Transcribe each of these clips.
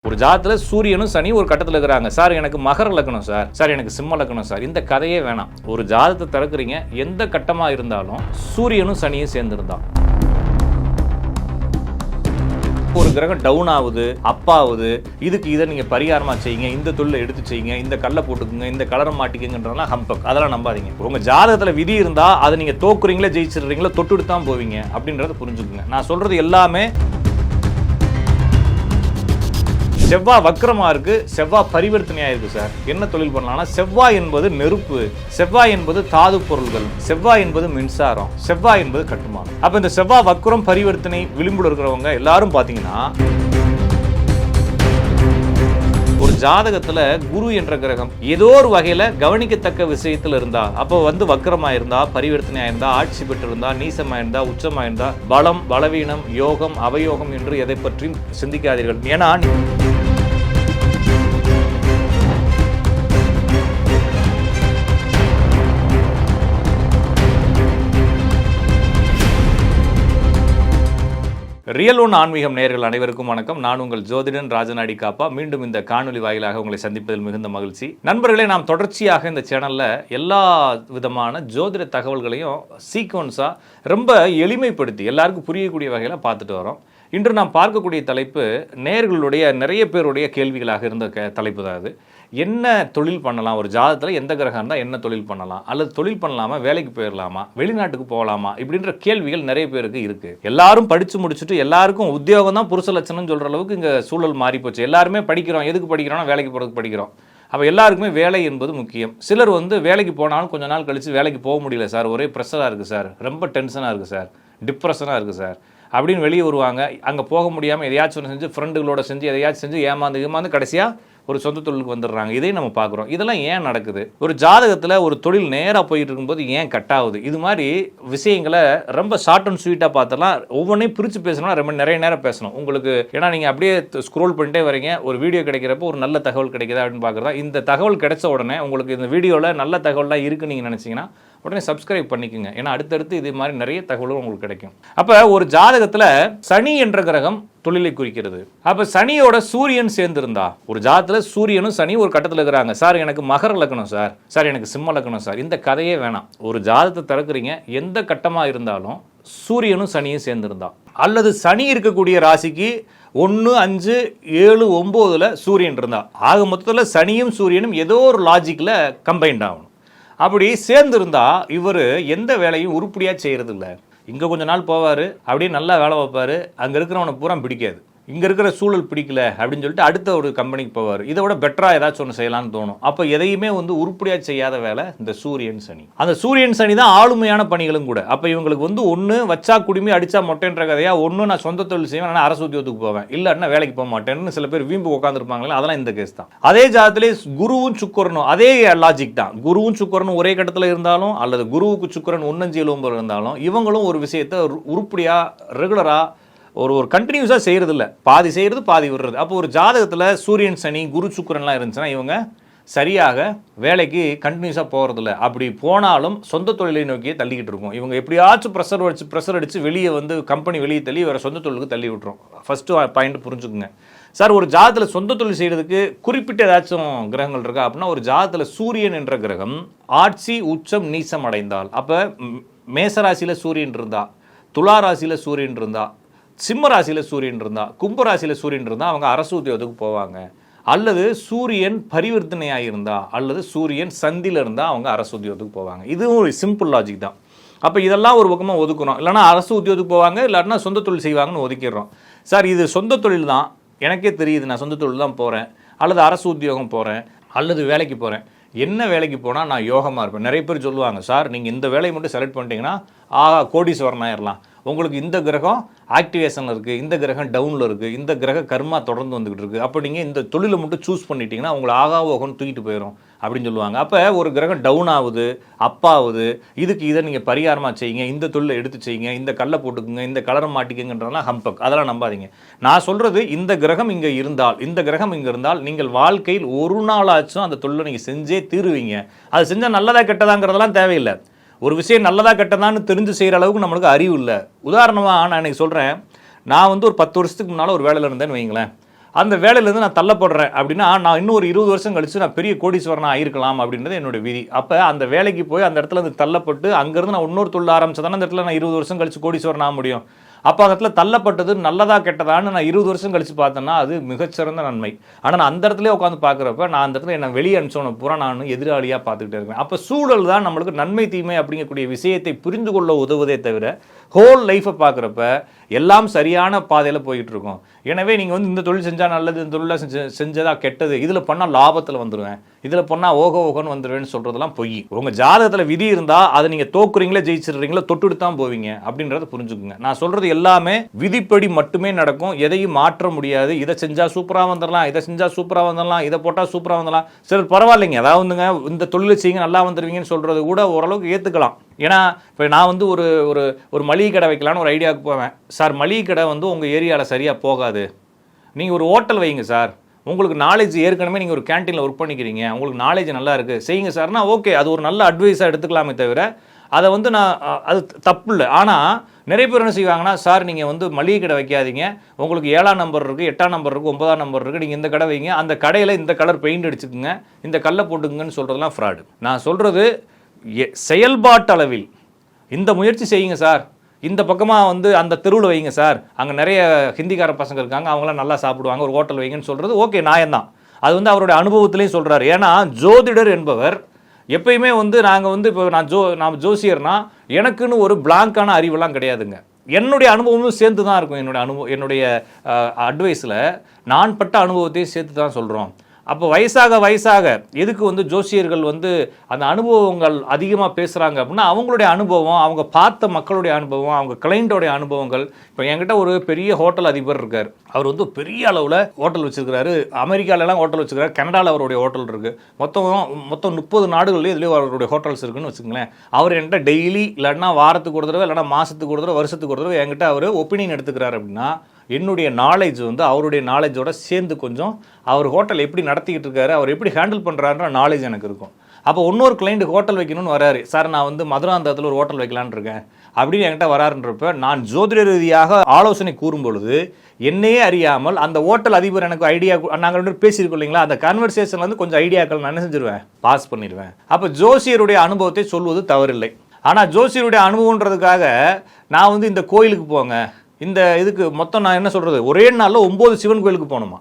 ஒரு ஜாதகத்தில் சூரியனும் சனி ஒரு கட்டத்தில் இருக்கிறாங்க. சார் எனக்கு மகர லக்னம் சார், சார் எனக்கு சிம்ம லக்னம் சார், இந்த கதையே வேணாம். ஒரு ஜாதகத்தை திறக்கிறீங்க, எந்த கட்டமாக இருந்தாலும் சூரியனும் சனியும் சேர்ந்துருந்தா, ஒரு கிரகம் டவுன் ஆகுது, அப்பாவுது, இதுக்கு இதை நீங்க பரிகாரமா செய்யுங்க, இந்த தொழிலை எடுத்து செய்யுங்க, இந்த கல்லை போட்டுக்குங்க, இந்த கலரை மாட்டிக்குங்கன்றதெல்லாம் ஹம்பக். அதெல்லாம் நம்பாதீங்க. உங்க ஜாதகத்துல விதி இருந்தா அதை நீங்க தோக்குறீங்களா ஜெயிச்சிடுறீங்களா தொட்டுட்டு தான் போவீங்க அப்படின்றத புரிஞ்சுக்குங்க. நான் சொல்றது எல்லாமே செவ்வாய் வக்ரமா இருக்கு, செவ்வாய் பரிவர்த்தனையா இருக்கு. சார் என்ன தொழில் பண்ணலாம்னா, செவ்வாய் என்பது நெருப்பு, செவ்வாய் என்பது தாது பொருள்கள், செவ்வாய் என்பது மின்சாரம், செவ்வாய் என்பது கட்டுமானம். அப்ப இந்த செவ்வாய் வக்ரம் பரிவர்த்தனை விளிம்புல இருக்கிறவங்க எல்லாரும் பாத்தீங்கன்னா, ஒரு ஜாதகத்துல குரு என்ற கிரகம் ஏதோ ஒரு வகையில கவனிக்கத்தக்க விஷயத்துல இருந்தா, அப்போ வக்ரமா இருந்தா, பரிவர்த்தனையா இருந்தா, ஆட்சி பெற்று இருந்தா, நீசமா இருந்தா, உச்சமா இருந்தா, பலம் பலவீனம் யோகம் அவயோகம் என்று எதை பற்றியும் சிந்திக்காதீர்கள். ஏன்னா ரியல் ஒன் ஆன்மீகம் நேயர்கள் அனைவருக்கும் வணக்கம். நான் உங்கள் ஜோதிடன் ராஜநாடி காப்பா. மீண்டும் இந்த காணொலி வாயிலாக உங்களை சந்திப்பதில் மிகுந்த மகிழ்ச்சி. நண்பர்களே, நாம் தொடர்ச்சியாக இந்த சேனல்ல எல்லா விதமான ஜோதிட தகவல்களையும் சீக்வன்ஸா ரொம்ப எளிமைப்படுத்தி எல்லாருக்கும் புரியக்கூடிய வகையில் பார்த்துட்டு வரோம். இன்று நாம் பார்க்கக்கூடிய தலைப்பு நேயர்களுடைய நிறைய பேருடைய கேள்விகளாக இருந்த தலைப்பு தான் அது. என்ன தொழில் பண்ணலாம், ஒரு ஜாதகத்தில் எந்த கிரகம் இருந்தால் என்ன தொழில் பண்ணலாம், அல்லது தொழில் பண்ணலாமா, வேலைக்கு போயிடலாமா, வெளிநாட்டுக்கு போகலாமா, இப்படின்ற கேள்விகள் நிறைய பேருக்கு இருக்குது. எல்லாரும் படித்து முடிச்சுட்டு எல்லாருக்கும் உத்தியோகம் தான் புருஷ லட்சணம்னு சொல்கிற அளவுக்கு இங்கே சூழல் மாறி போச்சு. எல்லாருமே படிக்கிறோம். எதுக்கு படிக்கிறோம்னா வேலைக்கு போகிறதுக்கு படிக்கிறோம். அப்போ எல்லாருக்குமே வேலை என்பது முக்கியம். சிலர் வேலைக்கு போனாலும் கொஞ்ச நாள் கழித்து வேலைக்கு போக முடியல சார், ஒரே ப்ரெஷராக இருக்குது சார், ரொம்ப டென்ஷனாக இருக்குது சார், டிப்ரெஷனாக இருக்குது சார் அப்படின்னு வெளியே வருவாங்க. அங்கே போக முடியாமல் எதையாச்சும் ஒன்று செஞ்சு ஃப்ரெண்டுகளோட செஞ்சு எதையாச்சும் செஞ்சு ஏமாந்து கடைசியாக ஒரு சொந்த தொழிலுக்கு வந்துடுறாங்க. இதையும் நம்ம பார்க்குறோம். இதெல்லாம் ஏன் நடக்குது? ஒரு ஜாதகத்தில் ஒரு தொழில் நேராக போயிட்டு இருக்கும்போது ஏன் கட் ஆகுது? இது மாதிரி விஷயங்களை ரொம்ப ஷார்ட் அண்ட் ஸ்வீட்டாக பார்த்தலாம். ஒவ்வொன்றையும் பிரித்து பேசணும்னா ரொம்ப நிறைய நேரம் பேசணும் உங்களுக்கு. ஏன்னா நீங்கள் அப்படியே ஸ்க்ரோல் பண்ணிட்டே வரீங்க, ஒரு வீடியோ கிடைக்கிறப்போ ஒரு நல்ல தகவல் கிடைக்குதா அப்படின்னு பார்க்குறதா. இந்த தகவல் கிடைச்ச உடனே உங்களுக்கு இந்த வீடியோவில் நல்ல தகவல்லாம் இருக்குன்னு நீங்கள் நினச்சிங்கன்னா உடனே சப்ஸ்கிரைப் பண்ணிக்கோங்க. ஏன்னா அடுத்தடுத்து இது மாதிரி நிறைய தகவல்கள் உங்களுக்கு கிடைக்கும். அப்போ ஒரு ஜாதகத்தில் சனி என்ற கிரகம் தொழிலை குறிக்கிறது. அப்ப சனியோட சூரியன் சேர்ந்திருந்தா, ஒரு ஜாதகத்துல சூரியனும் சனி ஒரு கட்டத்தில் இருக்கிறாங்க. சார் எனக்கு மகர லக்னம் சார், சார் எனக்கு சிம்ம லக்னம் சார், இந்த கதையே வேணாம். ஒரு ஜாதகத்தை திறக்கிறீங்க, எந்த கட்டமா இருந்தாலும் சூரியனும் சனியும் சேர்ந்திருந்தா, அல்லது சனி இருக்கக்கூடிய ராசிக்கு 1, 5, 7, 9 சூரியன் இருந்தா, ஆக மொத்தத்தில் சனியும் சூரியனும் ஏதோ ஒரு லாஜிக்ல கம்பைன்ட் ஆகணும். அப்படி சேர்ந்திருந்தா இவர் எந்த வேலையும் உருப்படியா செய்யறது இல்லை. இங்கே கொஞ்ச நாள் போவார், அப்படியே நல்லா வேலை வைப்பார், அங்கே இருக்கிறவனை பூரா பிடிக்காது, இங்கே இருக்கிற சூழல் பிடிக்கல அப்படின்னு சொல்லிட்டு அடுத்த ஒரு கம்பெனிக்கு போவார். இதை விட பெட்டராக ஏதாச்சும் ஒன்று செய்யலான்னு தோணும். அப்போ எதையுமே உருப்படியாக செய்யாத வேலை இந்த சூரியன் சனி. அந்த சூரியன் சனி தான் ஆளுமையான பணிகளும் கூட. அப்போ இவங்களுக்கு ஒன்று வச்சா குடுமி அடித்தா மொட்டைன்ற கதையா, ஒன்று நான் சொந்த தொழில் செய்வேன், நான் அரசு உத்தியோகத்துக்கு போவேன், இல்லைன்னா வேலைக்கு போக மாட்டேன்னு சில பேர் வீம்பு உட்காந்துருப்பாங்களே, அதெல்லாம் இந்த கேஸ் தான். அதே ஜாதத்திலே குருவும் சுக்கரனும் அதே லாஜிக் தான். குருவும் சுக்கரனும் ஒரே கட்டத்தில் இருந்தாலும், அல்லது குருவுக்கு சுக்கரன் 1-5-7 இருந்தாலும், இவங்களும் ஒரு விஷயத்தை உருப்படியாக ரெகுலராக ஒரு கண்டினியூஸாக செய்கிறது இல்லை, பாதி செய்கிறது பாதி விடுறது. அப்போ ஒரு ஜாதகத்தில் சூரியன் சனி குரு சுக்கரன்லாம் இருந்துச்சுன்னா இவங்க சரியாக வேலைக்கு கண்டினியூஸாக போகிறதில்ல. அப்படி போனாலும் சொந்த தொழிலை நோக்கியே தள்ளிக்கிட்டு இருக்கும். இவங்க எப்படியாச்சும் ப்ரெஷர் அடித்து வெளியே கம்பெனி வெளியே தள்ளி வேறு சொந்த தொழிலுக்கு தள்ளி விட்டுரும். ஃபஸ்ட்டு பாயிண்ட் புரிஞ்சுக்குங்க. சார் ஒரு ஜாதகத்தில் சொந்த தொழில் செய்கிறதுக்கு குறிப்பிட்ட ஏதாச்சும் கிரகங்கள் இருக்கா அப்படின்னா, ஒரு ஜாதகத்தில் சூரியன் என்ற கிரகம் ஆட்சி உச்சம் நீசம் அடைந்தால், அப்போ மேசராசியில் சூரியன் இருந்தா, துலா ராசியில் சூரியன் இருந்தா, சிம்ம ராசியில் சூரியன் இருந்தா, கும்ப ராசியில் சூரியன் இருந்தால் அவங்க அரசு உத்தியோகத்துக்கு போவாங்க. அல்லது சூரியன் பரிவர்த்தனையாக இருந்தா, அல்லது சூரியன் சந்தியில் இருந்தால் அவங்க அரசு உத்தியோகத்துக்கு போவாங்க. இதுவும் ஒரு சிம்பிள் லாஜிக் தான். அப்போ இதெல்லாம் ஒரு பக்கமாக ஒதுக்குறோம். இல்லைனா அரசு உத்தியோகத்துக்கு போவாங்க, இல்லாட்டினா சொந்த தொழில் செய்வாங்கன்னு ஒதுக்கிடுறோம். சார் இது சொந்த தொழில் தான், எனக்கே தெரியுது, நான் சொந்த தொழில் தான் போகிறேன், அல்லது அரசு உத்தியோகம் போகிறேன், அல்லது வேலைக்கு போகிறேன், என்ன வேலைக்கு போனால் நான் யோகமாக இருப்பேன். நிறைய பேர் சொல்லுவாங்க, சார் நீங்கள் இந்த வேலையை மட்டும் செலக்ட் பண்ணிட்டீங்கன்னா கோடீஸ்வரன் ஆயிடலாம், உங்களுக்கு இந்த கிரகம் ஆக்டிவேஷனில் இருக்குது, இந்த கிரகம் டவுனில் இருக்குது, இந்த கிரக கர்மா தொடர்ந்து வந்துக்கிட்டு இருக்குது, அப்போ நீங்கள் இந்த தொழிலை மட்டும் சூஸ் பண்ணிட்டீங்கன்னா உங்களை ஓகன்னு தூக்கிட்டு போயிடும் அப்படின்னு சொல்லுவாங்க. அப்போ ஒரு கிரகம் டவுன் ஆகுது, அப்பாவுது, இதுக்கு இதை நீங்கள் பரிகாரமாக செய்யுங்க, இந்த தொழிலை எடுத்து செய்யுங்க, இந்த கல்லை போட்டுக்குங்க, இந்த கலரை மாட்டிக்குங்கன்றதெல்லாம் ஹம்பக். அதெல்லாம் நம்பாதீங்க. நான் சொல்கிறது, இந்த கிரகம் இங்கே இருந்தால், இந்த கிரகம் இங்கே இருந்தால் நீங்கள் வாழ்க்கையில் ஒரு நாளாச்சும் அந்த தொழிலை நீங்கள் செஞ்சே தீருவீங்க. அது செஞ்சால் நல்லதா கெட்டதாங்கிறதெல்லாம் தேவையில்லை. ஒரு விஷயம் நல்லதா கெட்டதான்னு தெரிஞ்சு செய்கிற அளவுக்கு நம்மளுக்கு அறிவு இல்லை. உதாரணமாக நான் எனக்கு சொல்கிறேன், நான் ஒரு 10 வருஷத்துக்கு முன்னால் ஒரு வேலையில் இருந்தேன்னு வைங்களேன். அந்த வேலையிலேருந்து நான் தள்ளப்படுறேன் அப்படின்னா நான் இன்னும் ஒரு 20 வருஷம் கழிச்சு நான் பெரிய கோடீஸ்வரனாக ஆயிருக்கலாம் அப்படின்றது என்னோட விதி. அப்போ அந்த வேலைக்கு போய் அந்த இடத்துல இருந்து தள்ளப்பட்டு அங்கேருந்து நான் இன்னொரு தொழில் ஆரம்பிச்சதானே அந்த இடத்துல நான் 20 வருஷம் கழிச்சு கோடீஸ்வரன் ஆக முடியும். அப்போ அந்த இடத்துல தள்ளப்பட்டது நல்லதா கெட்டதான்னு நான் 20 வருஷம் கழிச்சு பார்த்தேன்னா அது மிகச்சிறந்த நன்மை. ஆனால் நான் அந்த இடத்துல உட்காந்து பார்க்குறப்ப நான் அந்த இடத்துல என்னை வெளியே அனுப்பிச்சோன பூரா நான் எதிராளியாக பார்த்துக்கிட்டே இருக்கேன். அப்போ சூழல் தான் நம்மளுக்கு நன்மை தீமை அப்படிங்கக்கூடிய விஷயத்தை புரிந்து கொள்ள உதவுவதே தவிர ஹோல் லைஃப்பை பார்க்குறப்ப எல்லாம் சரியான பாதையில் போயிட்டு இருக்கும். எனவே நீங்கள் வந்து இந்த தொழில் செஞ்சால் நல்லது, இந்த தொழிலாக செஞ்சதா கெட்டது, இதில் பண்ணால் லாபத்தில் வந்துடுவேன், இதில் பண்ணால் ஓகோன்னு வந்துடுவேன்னு சொல்கிறதெல்லாம் பொய். உங்கள் ஜாதகத்தில் விதி இருந்தால் அதை நீங்கள் தோக்குறீங்களே ஜெயிச்சிடுறீங்களோ தொட்டுட்டு தான் போவீங்க அப்படின்றத புரிஞ்சுக்குங்க. நான் சொல்கிறது எல்லாமே விதிப்படி மட்டுமே நடக்கும், எதையும் மாற்ற முடியாது. இதை செஞ்சால் சூப்பராக வந்துடலாம், இதை செஞ்சால் சூப்பராக வந்துடலாம், இதை போட்டால் சூப்பராக வந்துடலாம். சரி பரவாயில்லைங்க, அதாவதுங்க இந்த தொழிலை செய்யுங்க நல்லா வந்துடுவீங்கன்னு சொல்கிறது கூட ஓரளவுக்கு ஏற்றுக்கலாம். ஏன்னா இப்போ நான் வந்து ஒரு ஒரு மளிகை கடை வைக்கலான்னு ஒரு ஐடியாவுக்கு போவேன். சார் மளிகை கடை வந்து உங்கள் ஏரியாவில் சரியாக போகாது, நீங்கள் ஒரு ஹோட்டல் வைங்க சார், உங்களுக்கு நாலேஜ் ஏற்கனவே நீங்கள் ஒரு கேன்டீனில் ஒர்க் பண்ணிக்கிறீங்க, உங்களுக்கு நாலேஜ் நல்லா இருக்குது, செய்யுங்க சார்னா ஓகே, அது ஒரு நல்ல அட்வைஸாக எடுத்துக்கலாமே தவிர அதை வந்து நான் அது தப்பு இல்லை. ஆனால் நிறைய பேர் என்ன செய்வாங்கன்னா, சார் நீங்கள் வந்து மளிகை கடை வைக்காதீங்க, உங்களுக்கு 7ஆம் நம்பர் இருக்குது, 8ஆம் நம்பர் இருக்குது, 9ஆம் நம்பர் இருக்குது, நீங்கள் இந்த கடை வைங்க, அந்த கடையில் இந்த கலர் பெயிண்ட் அடிச்சுக்குங்க, இந்த கல்லை போட்டுக்குங்கன்னு சொல்கிறதுலாம் ஃப்ராடு. நான் சொல்கிறது செயல்பாட்டு அளவில் இந்த முயற்சி செய்யுங்க சார், இந்த பக்கமாக வந்து அந்த தெருவில் வைங்க சார், அங்கே நிறைய ஹிந்திக்கார பசங்க இருக்காங்க, அவங்களாம் நல்லா சாப்பிடுவாங்க, ஒரு ஹோட்டல் வைங்கன்னு சொல்கிறது ஓகே நியாயம்தான். அது வந்து அவருடைய அனுபவத்திலையும் சொல்கிறாரு. ஏன்னா ஜோதிடர் என்பவர் எப்பயுமே வந்து நாங்கள் வந்து இப்போ நான் ஜோசியர்னா எனக்குன்னு ஒரு பிளாங்கான அறிவெல்லாம் கிடையாதுங்க. என்னுடைய அனுபவமும் சேர்ந்து தான் இருக்கும். என்னுடைய அட்வைஸில் நான் பட்ட அனுபவத்தையும் சேர்த்து தான் சொல்கிறோம். அப்போ வயசாக எதுக்கு வந்து ஜோசியர்கள் வந்து அந்த அனுபவங்கள் அதிகமாக பேசுகிறாங்க அப்படின்னா அவங்களுடைய அனுபவம், அவங்க பார்த்த மக்களுடைய அனுபவம், அவங்க கிளைண்ட்டோடைய அனுபவங்கள். இப்போ என்கிட்ட ஒரு பெரிய ஹோட்டல் அதிபர் இருக்கார், அவர் வந்து பெரிய அளவில் ஹோட்டல் வச்சுருக்கிறாரு, அமெரிக்காலலாம் ஹோட்டல் வச்சுருக்காரு, கனடாவில் அவருடைய ஹோட்டல் இருக்குது, மொத்தம் 30 நாடுகள்லேயும் இதுலேயும் அவருடைய ஹோட்டல்ஸ் இருக்குன்னு வச்சுக்கோங்களேன். அவர் என்கிட்ட டெய்லி இல்லைன்னா வாரத்துக்கு ஒரு தடவை இல்லைனா மாதத்துக்கு ஒரு தடவை வருஷத்துக்கு ஒரு தடவை என்கிட்ட அவர் ஒப்பீனியன் எடுத்துக்கிறார். அப்படின்னா என்னுடைய நாலேஜ் வந்து அவருடைய நாலேஜோட சேர்ந்து கொஞ்சம் அவர் ஹோட்டல் எப்படி நடத்திக்கிட்டு இருக்காரு, அவர் எப்படி ஹேண்டில் பண்ணுறாருன்ற நாலேஜ் எனக்கு இருக்கும். அப்போ இன்னொரு கிளைண்ட் ஹோட்டல் வைக்கணும்னு வராரு, சார் நான் வந்து மதுராந்தகத்தில் ஒரு ஹோட்டல் வைக்கலான்னு இருக்கேன் அப்படின்னு என்கிட்ட வராருன்றப்ப நான் ஜோதிட ரீதியாக ஆலோசனை கூறும் பொழுது என்னையே அறியாமல் அந்த ஹோட்டல் அதிபர் எனக்கு ஐடியா, நாங்கள் 2 பேரும் பேசியிருக்கோம் இல்லைங்களா, அந்த கன்வர்சேஷன்ல வந்து கொஞ்சம் ஐடியாக்கள் நான் என்ன செஞ்சிருவேன், பாஸ் பண்ணிடுவேன். அப்போ ஜோசியருடைய அனுபவத்தை சொல்வது தவறில்லை. ஆனால் ஜோசியருடைய அனுபவன்றதுக்காக நான் வந்து இந்த கோயிலுக்கு போங்க, இந்த இதுக்கு மொத்தம் நான் என்ன சொல்கிறது, ஒரே நாளில் 9 சிவன் கோயிலுக்கு போகணுமா,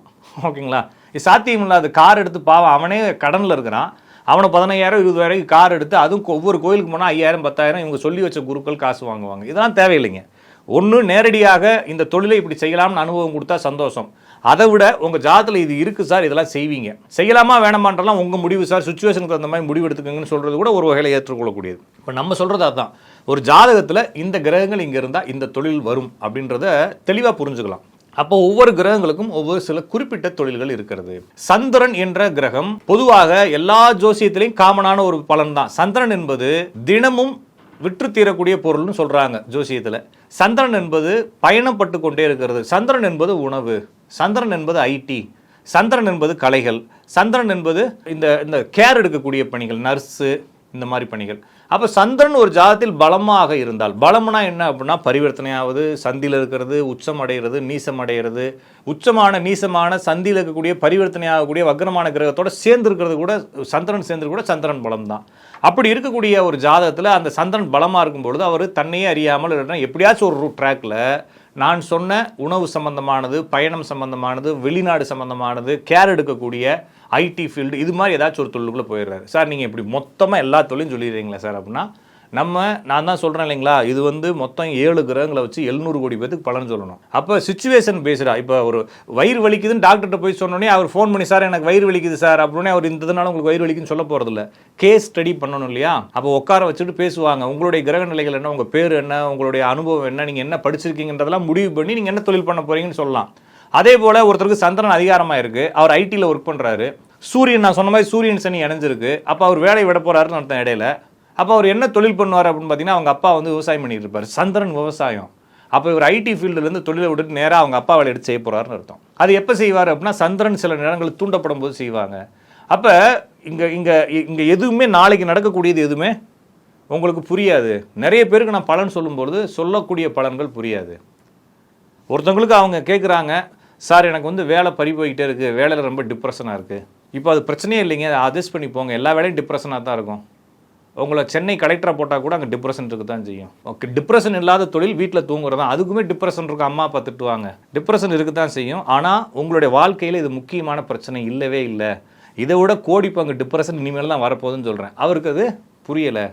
ஓகேங்களா, இது சாத்தியம் இல்லாத. கார் எடுத்து பாவம் அவனே கடனில் இருக்கிறான், அவனை 15,000 20,000 கார் எடுத்து அதுவும் ஒவ்வொரு கோயிலுக்கு போனால் 5,000 10,000 இவங்க சொல்லி வச்ச குருக்கள் காசு வாங்குவாங்க. இதெல்லாம் தேவையில்லைங்க. ஒன்று நேரடியாக இந்த தொழிலை இப்படி செய்யலாம்னு அனுபவம் கொடுத்தா சந்தோஷம். அதை விட உங்கள் ஜாதத்தில் இது இருக்குது சார், இதெல்லாம் செய்வீங்க, செய்யலாமா வேணாமான்றலாம் உங்கள் முடிவு சார், சுச்சுவேஷனுக்கு தகுந்த மாதிரி முடிவு எடுத்துக்கங்கன்னு சொல்கிறது கூட ஒரு வகையில் ஏற்றுக்கொள்ளக்கூடியது. இப்போ நம்ம சொல்கிறது அதுதான், ஒரு ஜாதகத்தில் இந்த கிரகங்கள் இங்கே இருந்தால் இந்த தொழில் வரும் அப்படின்றத தெளிவாக புரிஞ்சுக்கலாம். அப்போ ஒவ்வொரு கிரகங்களுக்கும் ஒவ்வொரு சில குறிப்பிட்ட தொழில்கள் இருக்கிறது. சந்திரன் என்ற கிரகம் பொதுவாக எல்லா ஜோசியத்திலையும் காமனான ஒரு பலன் தான். சந்திரன் என்பது தினமும் விற்று தீரக்கூடிய பொருள்னு சொல்கிறாங்க ஜோசியத்தில். சந்திரன் என்பது பயணப்பட்டு கொண்டே இருக்கிறது. சந்திரன் என்பது உணவு, சந்திரன் என்பது ஐடி, சந்திரன் என்பது கலைகள், சந்திரன் என்பது இந்த கேர் எடுக்கக்கூடிய பணிகள், நர்ஸு, இந்த மாதிரி பணிகள். அப்போ சந்திரன் ஒரு ஜாதத்தில் பலமாக இருந்தால், பலம்னா என்ன அப்படின்னா பரிவர்த்தனையாவது, சந்தியில் இருக்கிறது, உச்சம் அடைகிறது, நீசம் அடைகிறது, உச்சமான நீசமான சந்தியில் இருக்கக்கூடிய பரிவர்த்தனையாகக்கூடிய வக்ரமான கிரகத்தோட சேர்ந்து இருக்கிறது கூட சந்திரன் சேர்ந்து கூட சந்திரன் பலம் தான். அப்படி இருக்கக்கூடிய ஒரு ஜாதகத்தில் அந்த சந்திரன் பலமாக இருக்கும்பொழுது அவர் தன்னையே அறியாமல் இல்லைன்னா எப்படியாச்சும் ஒரு ட்ராக்கில் நான் சொன்ன உணவு சம்பந்தமானது, பயணம் சம்பந்தமானது, வெளிநாடு சம்பந்தமானது, கேர் எடுக்கக்கூடிய ஐடி ஃபீல்டு, இது மாதிரி ஏதாச்சும் ஒரு தொழிலுக்குள்ளே போயிடுறாரு. சார் நீங்கள் இப்படி மொத்தமாக எல்லா தொழிலும் சொல்லிடுறீங்களா சார் அப்படின்னா, நான் தான் சொல்கிறேன் இல்லைங்களா, இது வந்து மொத்தம் 7 கிரகங்களை வச்சு 700 கோடி பேருக்கு பலன் சொல்லணும். அப்போ சிச்சுவேஷன் பேஸ்டா, இப்போ ஒரு வயிறு வலிக்குதுன்னு டாக்டர்கிட்ட போய் சொன்னோன்னே அவர் ஃபோன் பண்ணி சார் எனக்கு வயிறு வலிக்குது சார் அப்படின்னே அவர் இந்ததுனால உங்களுக்கு வயிறு வலிக்குன்னு சொல்ல போகிறதில்ல, கேஸ் ஸ்டடி பண்ணணும் இல்லையா. அப்போ உட்கார வச்சுட்டு பேசுவாங்க, உங்களுடைய கிரக நிலைகள் என்ன, உங்கள் பேர் என்ன, உங்களுடைய அனுபவம் என்ன, நீங்கள் என்ன படிச்சிருக்கீங்கன்றதெல்லாம் முடிவு பண்ணி நீங்கள் என்ன தொழில் பண்ண போகிறீங்கன்னு சொல்லலாம். அதே போல் ஒருத்தருக்கு சந்திரன் அதிகாரமாக இருக்குது, அவர் ஐடியில் ஒர்க் பண்ணுறாரு, சூரியன் நான் சொன்ன மாதிரி சூரியன் சனி இணைஞ்சிருக்கு, அப்போ அவர் வேலையை விட போகிறாருன்னு அர்த்தம் இடையில. அப்போ அவர் என்ன தொழில் பண்ணுவார் அப்படின்னு பார்த்தீங்கன்னா அவங்க அப்பா வந்து விவசாயம் பண்ணிட்டு இருப்பார், சந்திரன் விவசாயம். அப்போ இவர் ஐடி ஃபீல்டுலேருந்து தொழிலை விட்டுட்டு நேராக அவங்க அப்பா வேலை எடுத்து செய்ய போகிறாருன்னு அர்த்தம். அது எப்போ செய்வார் அப்படின்னா சந்திரன் சில நேரங்கள் தூண்டப்படும் போது செய்வாங்க. அப்போ இங்கே எதுவுமே நாளைக்கு நடக்கக்கூடியது எதுவுமே உங்களுக்கு புரியாது. நிறைய பேருக்கு நான் பலன் சொல்லும்பொழுது சொல்லக்கூடிய பலன்கள் புரியாது. ஒருத்தவங்களுக்கு அவங்க கேட்குறாங்க, சார் எனக்கு வந்து வேலை பறி போய்கிட்டே இருக்குது, வேலையில் ரொம்ப டிப்ரெஷனாக இருக்குது. இப்போ அது பிரச்சனையே இல்லைங்க, அதை அட்ஜஸ்ட் பண்ணி போங்க, எல்லா வேலையும் டிப்ரெஷனாக தான் இருக்கும். உங்களை சென்னை கலெக்டராக போட்டால் கூட அங்கே டிப்ரெஷன் இருக்க தான் செய்யும். ஓகே, டிப்ரெஷன் இல்லாத தொழில் வீட்டில் தூங்குறது தான், அதுக்குமே டிப்ரெஷன் இருக்கும், அம்மா அப்பா திட்டுவாங்க, டிப்ரெஷன் இருக்க தான் செய்யும். ஆனால் உங்களுடைய வாழ்க்கையில் இது முக்கியமான பிரச்சனை இல்லவே இல்லை, இதை விட கோடி பங்கு டிப்ரெஷன் இனிமேல் தான் வரப்போகுதுன்னு சொல்கிறேன். அவருக்கு அது புரியலை.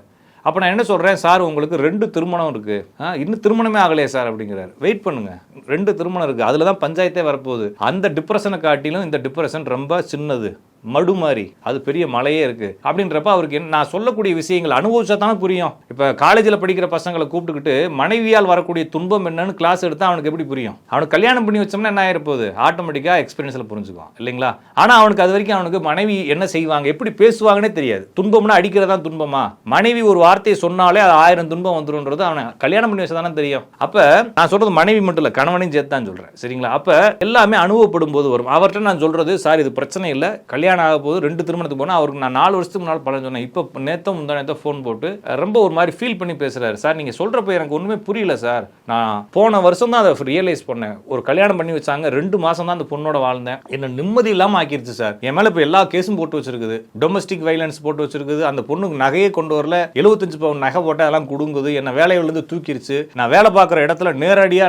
அப்போ நான் என்ன சொல்கிறேன், சார் உங்களுக்கு 2 திருமணம் இருக்குது, இன்னும் திருமணமே ஆகலையே சார் அப்படிங்கிறார். வெயிட் பண்ணுங்கள், 2 திருமணம் இருக்குது, அதில் தான் பஞ்சாயத்தே வரப்போகுது. அந்த டிப்ரெஷனை காட்டிலும் இந்த டிப்ரெஷன் ரொம்ப சின்னது, மடு மாதிரி, அது பெரிய மலையே இருக்குது அப்படின்றப்ப அவருக்கு நான் சொல்லக்கூடிய விஷயங்கள் அனுபவிச்சா தானே புரியும். இப்போ காலேஜில் படிக்கிற பசங்களை கூப்பிட்டுக்கிட்டு மனைவியால் வரக்கூடிய துன்பம் என்னன்னு கிளாஸ் எடுத்தால் அவனுக்கு எப்படி புரியும்? அவனுக்கு கல்யாணம் பண்ணி வச்சோம்னா என்ன ஆயிருப்போகுது, ஆட்டோமேட்டிக்காக எக்ஸ்பீரியன்ஸில் புரிஞ்சுக்குவான் இல்லைங்களா? ஆனால் அவனுக்கு அது வரைக்கும் அவனுக்கு மனைவி என்ன செய்வாங்க, எப்படி பேசுவாங்கன்னே தெரியாது. துன்பம்னா அடிக்கிறதா துன்பமா, மனைவி ஒரு வார்த்தையை சொன்னாலே அது 1000 துன்பம் வந்துருன்றது அவனை கல்யாணம் பண்ணி வச்சா தானே தெரியும். அப்போ நான் சொல்கிறது மனைவி மட்டும் இல்லை, கணவனையும் சேர்த்து தான் சொல்கிறேன், சரிங்களா? அப்போ எல்லாமே அனுபவப்படும் போது வரும். அவர்கிட்ட நான் சொல்கிறது, சார் இது பிரச்சனை இல்லை, கல்யாணம் ஆக போது 2 திருமணத்துக்கு போனால் அவருக்கு நான் 4 வருஷத்துக்கு முன்னால் பலன் சொன்னேன். இப்போ நேற்று ஃபோன் போட்டு ரொம்ப ஒரு மாதிரி ஃபீல் பண்ணி பேசுகிறாரு. சார் நீங்கள் சொல்கிறப்ப எனக்கு ஒன்றுமே புரியல சார், நான் போன வருஷம் தான் அதை ரியலைஸ் பண்ணேன். ஒரு கல்யாணம் பண்ணி வச்சாங்க, 2 மாதம் தான் அந்த பொண்ணோட வாழ்ந்தேன், என்ன நிம்மதி இல்லாமல் ஆக்கிருச்சு சார். என் மேலே இப்போ எல்லா கேஸும் போட்டு வச்சிருக்குது, டொமஸ்டிக் வைலன்ஸ் போட்டு வச்சிருக்குது, அந்த பொண்ணுக்கு நகையே கொண்டு வரல, 75 பவுன் நகை போட்டால் அதெல்லாம் குடுங்குது, என்னை வேலையிலிருந்து தூக்கிருச்சு, நான் வேலை பார்க்குற இடத்துல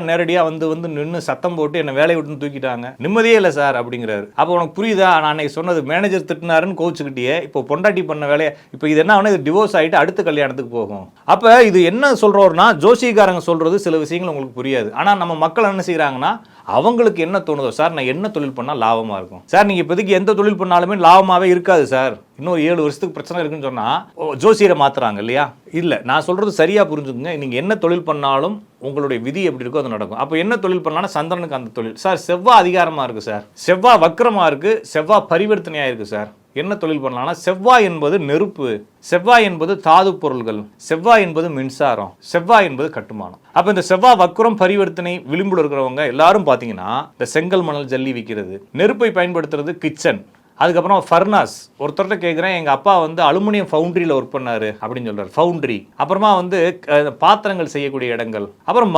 நேரடியாக வந்து நின்று சத்தம் போட்டு என்னை வேலையை விட்டு தூக்கிட்டாங்க, நிம்மதியே இல்லை சார் அப்படிங்கிறாரு. அப்போ உனக்கு புரியுதா, நான் அன்னைக்கு சொன்னது மேனேஜர் திட்டினாருன்னு கோச்சுக்கிட்டே இப்போ பொண்டாட்டி பண்ண வேலையை இப்போ இது என்ன ஆகுனா, இது டிவோர்ஸ் ஆகிட்டு அடுத்த கல்யாணத்துக்கு போகும். அப்போ இது என்ன சொல்கிறோம்னா, ஜோசியக்காரங்க சொல்கிறது சில விஷயங்கள் உங்களுக்கு புரியாது. ஆனால் நம்ம மக்கள் என்ன செய்கிறாங்கன்னா, அவங்களுக்கு என்ன தோணுதோ, சார் நான் என்ன தொழில் பண்ணால் லாபமாக இருக்கும் சார், நீங்கள் இப்போதைக்கு எந்த தொழில் பண்ணாலுமே லாபமாகவே இருக்காது சார், இன்னும் 7 வருஷத்துக்கு பிரச்சனை இருக்குன்னு சொன்னால் ஜோசியரை மாற்றுறாங்க இல்லையா? இல்லை, நான் சொல்கிறது சரியாக புரிஞ்சுக்குங்க. நீங்கள் என்ன தொழில் பண்ணாலும் உங்களுடைய விதி எப்படி இருக்கோ அது நடக்கும். அப்போ என்ன தொழில் பண்ணாலும் சந்திரனுக்கு அந்த தொழில் சார், செவ்வாய் அதிகாரமாக இருக்குது சார், செவ்வாய் வக்கரமாக இருக்குது, செவ்வாய் பரிவர்த்தனையாக இருக்குது சார், என்ன தொழில் பண்ணலாம்னா, செவ்வாய் என்பது நெருப்பு, செவ்வாய் என்பது தாது பொருள்கள், செவ்வாய் என்பது மின்சாரம், செவ்வாய் என்பது கட்டுமானம். அப்போ இந்த செவ்வாய் வக்கரம் பரிவர்த்தனை விளிம்பில் இருக்கிறவங்க எல்லாரும் பார்த்தீங்கன்னா இந்த செங்கல் மணல் ஜல்லி விற்கிறது, நெருப்பை பயன்படுத்துறது கிச்சன், அதுக்கப்புறம் ஃபர்னாஸ். ஒருத்தர்கிட்ட கேட்குறேன், எங்கள் அப்பா வந்து அலுமினியம் ஃபவுண்ட்ரியில் ஒர்க் பண்ணார் அப்படின்னு சொல்கிறார், ஃபவுண்ட்ரி. அப்புறமா வந்து பாத்திரங்கள் செய்யக்கூடிய இடங்கள், அப்புறம்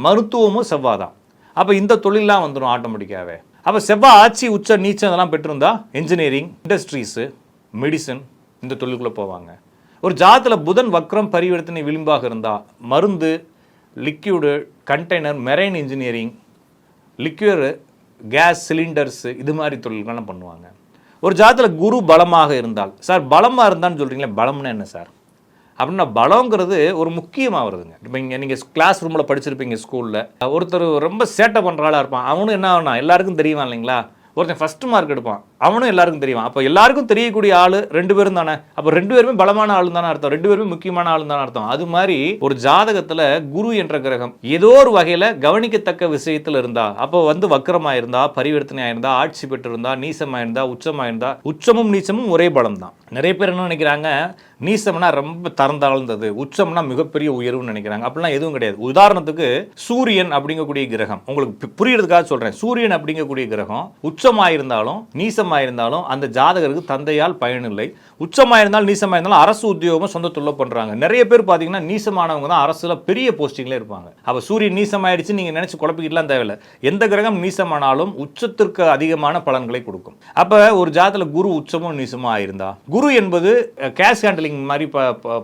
மருத்துவமும் செவ்வாய் தான். அப்போ இந்த தொழிலெலாம் வந்துடும் ஆட்டோமேட்டிக்காகவே. அப்போ செவ்வாய் ஆட்சி உச்ச நீச்சம் இதெல்லாம் பெற்றிருந்தா இன்ஜினியரிங், இண்டஸ்ட்ரீஸு, மெடிசன், இந்த தொழிலுக்குள்ளே போவாங்க. ஒரு ஜாதத்தில் புதன் வக்ரம் பரிவர்த்தனை விளிம்பாக இருந்தால் மருந்து, liquid, container, marine engineering, liquor, gas cylinders, இது மாதிரி தொழில்கள்லாம் பண்ணுவாங்க. ஒரு ஜாதத்தில் குரு பலமாக இருந்தால், சார் பலமாக இருந்தான்னு சொல்கிறீங்களே, பலம்னா என்ன சார் அப்படின்னா, பலங்கிறது ஒரு முக்கியமாக வருதுங்க. இப்போ இங்கே நீங்கள் கிளாஸ் ரூமில் படிச்சிருப்பீங்க ஸ்கூலில், ஒருத்தர் ரொம்ப சேட்டை பண்ணுற ஆளாக இருப்பான், அவனும் என்ன ஆகணும் எல்லாருக்கும் தெரியுமா இல்லைங்களா? ஒருத்தன் ஃபஸ்ட்டு மார்க் எடுப்பான், அவனும் எல்லாருக்கும் தெரியும். அப்போ எல்லாருக்கும் தெரியக்கூடிய ஆள் 2 பேரும் தானே, அப்போ 2 பேருமே பலமான ஆளு தானே அர்த்தம், 2 பேருமே முக்கியமான ஆளு தானே அர்த்தம். அது மாதிரி ஒரு ஜாதகத்தில் குரு என்ற கிரகம் ஏதோ ஒரு வகையில் கவனிக்கத்தக்க விஷயத்தில் இருந்தா, அப்போ வந்து வக்கரமாக இருந்தா, பரிவர்த்தனையாக இருந்தா, ஆட்சி பெற்று இருந்தா, நீசமாக இருந்தா, உச்சமாக இருந்தா, உச்சமும் நீச்சமும் ஒரே பலம் தான். நிறைய பேர் என்ன நினைக்கிறாங்க, நீசம்னா ரொம்ப தரந்தாழ்ந்தது, உச்சம்னா மிகப்பெரிய உயர்வுன்னு நினைக்கிறாங்க. அப்படிலாம் எதுவும் கிடையாது. உதாரணத்துக்கு சூரியன் அப்படிங்கக்கூடிய கிரகம், உங்களுக்கு புரியறதுக்காக சொல்கிறேன், சூரியன் அப்படிங்கக்கூடிய கிரகம் உச்சமாயிருந்தாலும் நீசமாயிருந்தாலும் அந்த ஜாதகருக்கு தந்தையால் பயனில்லை. உச்சமாயிருந்தாலும் நீசமாயிருந்தாலும் அரசு உத்தியோகமும் சொந்த தொழில் பண்ணுறாங்க. நிறைய பேர் பார்த்தீங்கன்னா நீசமானவங்க தான் அரசுல பெரிய போஸ்டிங்ல இருப்பாங்க. அப்போ சூரியன் நீசமாயிடுச்சு நீங்கள் நினைச்சு குழப்பிக்கிட்டுலாம் தேவையில்லை. எந்த கிரகம் நீசமானாலும் உச்சத்திற்கு அதிகமான பலன்களை கொடுக்கும். அப்போ ஒரு ஜாதகத்தில் குரு உச்சமும் நீசமும் ஆயிருந்தா, குரு என்பது கேஷ் ஹேண்டலிங் மாதிரி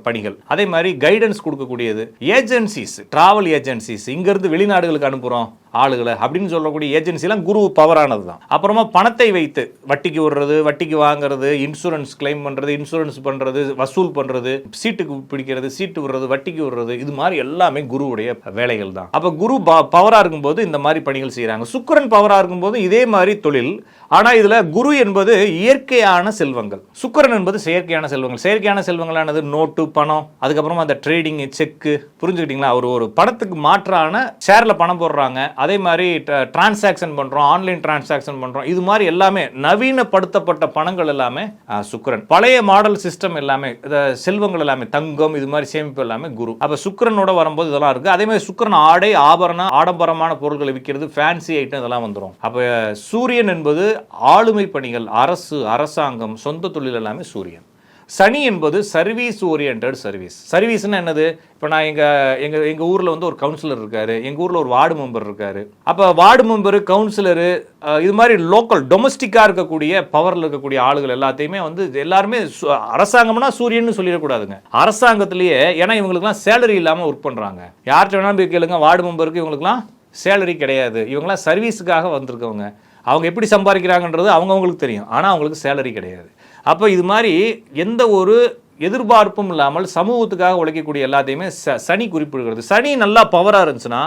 பணிகள், அதே மாதிரி கைடன்ஸ் கொடுக்கக்கூடியது, ஏஜென்சிஸ், டிராவல் ஏஜென்சிஸ், இங்கிருந்து வெளிநாடுகளுக்கு அனுப்புகிறோம் ஆளுகளை அப்படின்னு சொல்லக்கூடிய ஏஜென்சிலாம் குரு பவரானது தான். அப்புறமா பணத்தை வைத்து வட்டிக்கு விடுறது, வட்டிக்கு வாங்குறது, இன்சூரன்ஸ் கிளைம் பண்ணுறது, இன்சூரன்ஸ் பண்ணுறது, வசூல் பண்ணுறது, சீட்டுக்கு பிடிக்கிறது, சீட்டு விடுறது, வட்டிக்கு விடுறது, இது மாதிரி எல்லாமே குருவுடைய வேலைகள் தான். அப்போ குரு பவராக இருக்கும்போது இந்த மாதிரி பணிகள் செய்கிறாங்க. சுக்கிரன் பவராக இருக்கும்போது இதே மாதிரி தொழில். ஆனால் இதில் குரு என்பது இயற்கையான செல்வங்கள், சுக்கிரன் என்பது செயற்கையான செல்வங்கள். செயற்கையான செல்வங்களானது நோட்டு, பணம், அதுக்கப்புறமா அந்த ட்ரேடிங், செக்கு, புரிஞ்சுக்கிட்டீங்களா? ஒரு பணத்துக்கு மாற்றான ஷேரில் பணம் போடுறாங்க, அதே மாதிரி டிரான்சாக்ஷன் பண்ணுறோம், ஆன்லைன் டிரான்சாக்ஷன் பண்ணுறோம், இது மாதிரி எல்லாமே நவீனப்படுத்தப்பட்ட பணங்கள் எல்லாமே சுக்கிரன். பழைய மாடல் சிஸ்டம் எல்லாமே, செல்வங்கள் எல்லாமே தங்கம், இது மாதிரி சேமிப்பு எல்லாமே குரு. அப்போ சுக்கிரனோட வரும்போது இதெல்லாம் இருக்குது. அதே மாதிரி சுக்கிரன் ஆடை, ஆபரணம், ஆடம்பரமான பொருட்களை விற்கிறது, ஃபேன்சி ஐட்டம் இதெல்லாம் வந்துடும். அப்போ சூரியன் என்பது ஆளுமை பணிகள், அரசு, அரசாங்கம், சொந்த தொழில் எல்லாமே சூரியன். சனி என்பது சர்வீஸ் ஓரியன்ட் சர்வீஸ்னா என்னது? இப்போ நான் எங்கள் ஊரில் வந்து ஒரு கவுன்சிலர் இருக்காரு, எங்கள் ஊரில் ஒரு வார்டு மெம்பர் இருக்காரு. அப்போ வார்டு மெம்பரு, கவுன்சிலரு, இது மாதிரி லோக்கல் டொமஸ்டிக்காக இருக்கக்கூடிய பவரில் இருக்கக்கூடிய ஆளுகள் எல்லாத்தையுமே வந்து எல்லாருமே அரசாங்கம்னா சூரியன்னு சொல்லிடக்கூடாதுங்க. அரசாங்கத்திலேயே ஏன்னா இவங்களுக்குலாம் சேலரி இல்லாமல் ஒர்க் பண்ணுறாங்க. யார்கிட்ட வேணாலும் போய் கேளுங்க, வார்டு மெம்பருக்கு இவங்களுக்குலாம் சேலரி கிடையாது. இவங்களாம் சர்வீஸுக்காக வந்திருக்கவங்க. அவங்க எப்படி சம்பாதிக்கிறாங்கன்றது அவங்கவுங்களுக்கு தெரியும், ஆனால் அவங்களுக்கு சேலரி கிடையாது. அப்போ இது மாதிரி எந்த ஒரு எதிர்பார்ப்பும் இல்லாமல் சமூகத்துக்காக உழைக்கக்கூடிய எல்லாத்தையுமே சனி குறிப்பிடுகிறது. சனி நல்லா பவராக இருந்துச்சுன்னா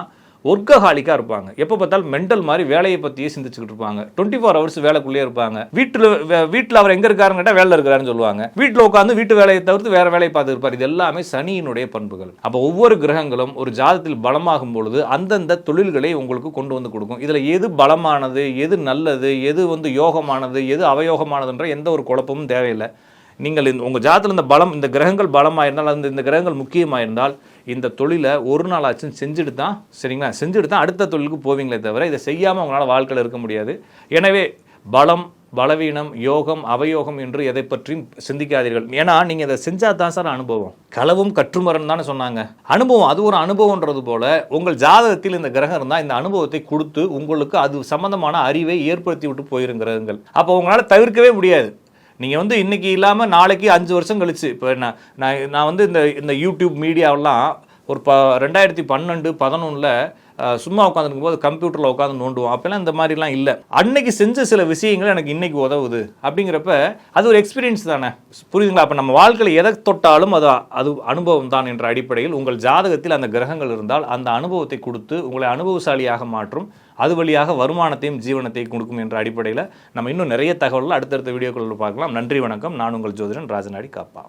ஒர்க்கஹாலிக்காக இருப்பாங்க. எப்போ பார்த்தாலும் மென்டல் மாதிரி வேலையை பற்றியே சிந்திச்சுக்கிட்டு இருப்பாங்க. 24 hours வேலைக்குள்ளேயே இருப்பாங்க. வீட்டில் அவர் எங்கே இருக்காருன்னு கேட்டால் வேலை இருக்கிறாருன்னு சொல்லுவாங்க. வீட்டில் உட்காந்து வீட்டு வேலையை தவிர்த்து வேற வேலையை பார்த்து இருப்பார். இது எல்லாமே சனியினுடைய பண்புகள். அப்போ ஒவ்வொரு கிரகங்களும் ஒரு ஜாதகத்தில் பலமாகும் பொழுது அந்தந்த தொழில்களை உங்களுக்கு கொண்டு வந்து கொடுக்கும். இதில் எது பலமானது, எது நல்லது, எது வந்து யோகமானது, எது அவயோகமானதுன்ற எந்த ஒரு குழப்பமும் தேவையில்லை. நீங்கள் உங்கள் ஜாதகத்தில் இந்த கிரகங்கள் பலமாக இருந்தால், இந்த கிரகங்கள் முக்கியமாக இருந்தால் இந்த தொழிலை ஒரு நாள் ஆச்சும் செஞ்சுட்டு தான், சரிங்களா, செஞ்சுட்டு தான் அடுத்த தொழிலுக்கு போவீங்களே தவிர இதை செய்யாமல் உங்களால் வாழ்க்கையில் இருக்க முடியாது. எனவே பலம், பலவீனம், யோகம், அவயோகம் என்று எதை பற்றியும் சிந்திக்காதீர்கள். ஏன்னா நீங்கள் இதை செஞ்சால் தான் சார் அனுபவம். களவும் கற்றுமரன் தானே சொன்னாங்க. அனுபவம் அது ஒரு அனுபவன்றது போல உங்கள் ஜாதகத்தில் இந்த கிரகம் இருந்தால் இந்த அனுபவத்தை கொடுத்து உங்களுக்கு அது சம்பந்தமான அறிவை ஏற்படுத்தி விட்டு போயிரும் கிரகங்கள். அப்போ உங்களால் தவிர்க்கவே முடியாது. நீங்கள் வந்து இன்றைக்கி இல்லாமல் நாளைக்கு 5 வருஷம் கழிச்சு, இப்போ நான் வந்து இந்த யூடியூப் மீடியாவெல்லாம் ஒரு 2012-11 சும்மா உட்காந்துருக்கும் போது கம்ப்யூட்டரில் உட்காந்து நோண்டுவோம். அப்போல்லாம் இந்த மாதிரிலாம் இல்லை. அன்னைக்கு செஞ்ச சில விஷயங்கள் எனக்கு இன்னைக்கு உதவுது அப்படிங்கிறப்ப அது ஒரு எக்ஸ்பீரியன்ஸ் தானே, புரியுதுங்களா? அப்போ நம்ம வாழ்க்கையில் எதை தொட்டாலும் அது அனுபவம் தான் என்ற அடிப்படையில் உங்கள் ஜாதகத்தில் அந்த கிரகங்கள் இருந்தால் அந்த அனுபவத்தை கொடுத்து உங்களை அனுபவசாலியாக மாற்றும். அது வழியாக வருமானத்தையும் ஜீவனத்தையும் கொடுக்கும் என்ற அடிப்படையில் நம்ம இன்னும் நிறைய தகவல்கள் அடுத்தடுத்த வீடியோக்களில் பார்க்கலாம். நன்றி, வணக்கம். நான் உங்கள் ஜோதிடன் ராஜநாடி காப்பா.